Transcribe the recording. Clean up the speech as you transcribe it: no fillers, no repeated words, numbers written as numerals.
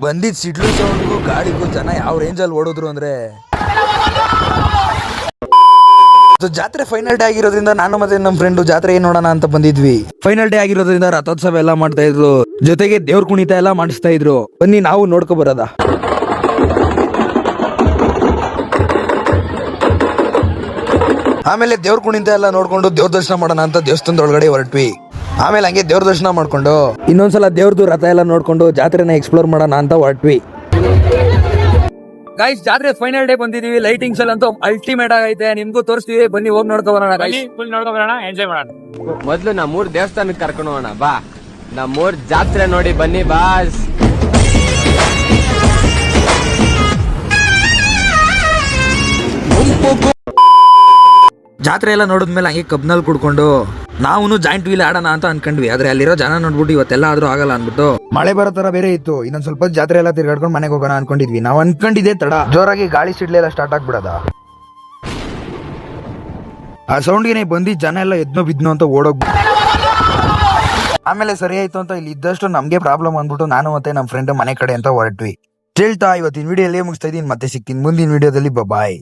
ಬಂದಿದ್ ಸಿಡ್ಲು ಸೌಂಡ್ಗೂ ಗಾಡಿಗೂ ಜನ ಯಾವ ರೇಂಜಲ್ಲಿ ಓಡಿದ್ರು ಅಂದ್ರೆ ಜಾತ್ರೆ ಫೈನಲ್ ಡೇ ಆಗಿರೋದ್ರಿಂದ ನಾನು ಮತ್ತೆ ನಮ್ಮ ಫ್ರೆಂಡ್ ಜಾತ್ರೆ ಏನ್ ನೋಡೋಣ ಅಂತ ಬಂದಿದ್ವಿ. ಫೈನಲ್ ಡೇ ಆಗಿರೋದ್ರಿಂದ ರಥೋತ್ಸವ ಎಲ್ಲ ಮಾಡ್ತಾ ಇದ್ರು, ಜೊತೆಗೆ ದೇವ್ರ ಕುಣಿತ ಎಲ್ಲ ಮಾಡಿಸ್ತಾ ಇದ್ರು. ಬನ್ನಿ ನಾವು ನೋಡ್ಕೊ ಬರೋದ. ಆಮೇಲೆ ದೇವ್ರ ಕುಣಿತ ಎಲ್ಲ ನೋಡ್ಕೊಂಡು ದೇವ್ರ ದರ್ಶನ ಮಾಡೋಣ ಅಂತ ದೇವಸ್ಥಾನದ ಒಳಗಡೆ ಹೊರಟ್ವಿ. ಆಮೇಲೆ ಹಂಗೆ ದೇವ್ರ ದರ್ಶನ ಮಾಡ್ಕೊಂಡು ಇನ್ನೊಂದ್ಸಲ ದೇವ್ರದ್ದು ರಥ ಎಲ್ಲ ನೋಡ್ಕೊಂಡು ಜಾತ್ರೆನ ಎಕ್ಸ್ಪ್ಲೋರ್ ಮಾಡೋಣ ಅಂತ ಹೊರಟ್ವಿ. ಗೈಸ್, ಜಾತ್ರೆ ಫೈನಲ್ ಡೇ ಬಂದಿದೀವಿ. ಲೈಟಿಂಗ್ಸ್ ಎಲ್ಲ ಅಂತೂ ಅಲ್ಟಿಮೇಟ್ ಆಗೈತೆ. ನಿಮ್ಗೂ ತೋರಿಸ್ತೀವಿ, ಬನ್ನಿ ಹೋಗಿ ನೋಡ್ಕೊ ಬರೋಣ. ಫುಲ್ ನೋಡ್ಕೊ ಬರೋಣ, ಎಂಜಾಯ್ ಮಾಡೋಣ. ಮೊದ್ಲು ನಮ್ಮೂರ್ ದೇವಸ್ಥಾನಕ್ಕೆ ಕರ್ಕೊಂಡು ಹೋಗೋಣ ಬಾ. ನಮ್ಮೂರ್ ಜಾತ್ರೆ ನೋಡಿ ಬನ್ನಿ ಬಾಸ್. ಜಾತ್ರೆ ಎಲ್ಲ ನೋಡಿದ್ಮೇಲೆ ಹಂಗೆ ಕಬ್ನಲ್ಲಿ ಕುಡ್ಕೊಂಡು ನಾವು ಜಾಯಿಂಟ್ ವೀಲ್ ಆಡೋಣ ಅಂತ ಅನ್ಕೊಂಡ್ವಿ. ಆದ್ರೆ ಅಲ್ಲಿರೋ ಜನ ನೋಡ್ಬಿಟ್ಟು ಇವತ್ತೆಲ್ಲ ಆದ್ರೂ ಆಗಲ್ಲ ಅನ್ಬಿಟ್ಟು ಮಳೆ ಬರೋ ತರ ಬೇರೆ ಇತ್ತು. ಇನ್ನೊಂದ್ ಸ್ವಲ್ಪ ಜಾತ್ರೆ ಎಲ್ಲ ತಿರ್ಗಾಡ್ಕೊಂಡು ಮನೆಗೆ ಹೋಗೋಣ ಅನ್ಕೊಂಡಿದ್ವಿ. ನಾವ್ ಅನ್ಕೊಂಡಿದ್ದೆ ತಡ, ಜೋರಾಗಿ ಗಾಳಿ ಸಿಡ್ಲೆಲ್ಲ ಸ್ಟಾರ್ಟ್ ಆಗ್ಬಿಡದ. ಆ ಸೌಂಡ್ಗೆ ಬಂದಿ ಜನ ಎಲ್ಲ ಎದ್ನೋ ಬಿದ್ನೋ ಅಂತ ಓಡೋಗ್. ಆಮೇಲೆ ಸರಿ ಆಯ್ತು ಅಂತ ಇಲ್ಲಿ ಇದ್ದಷ್ಟು ನಮ್ಗೆ ಪ್ರಾಬ್ಲಮ್ ಅಂದ್ಬಿಟ್ಟು ನಾನು ಮತ್ತೆ ನಮ್ಮ ಫ್ರೆಂಡ್ ಮನೆ ಕಡೆ ಅಂತ ಹೊರಟ್ವಿ. ಹೇಳ್ತಾ ಇವತ್ತಿನ ವಿಡಿಯೋ ಎಲ್ಲೇ ಮುಗಿಸ್ತಾ ಇದೀನಿ. ಮತ್ತೆ ಸಿಗ್ತೀನಿ ಮುಂದಿನ ವಿಡಿಯೋದಲ್ಲಿ. ಬಾಯ್.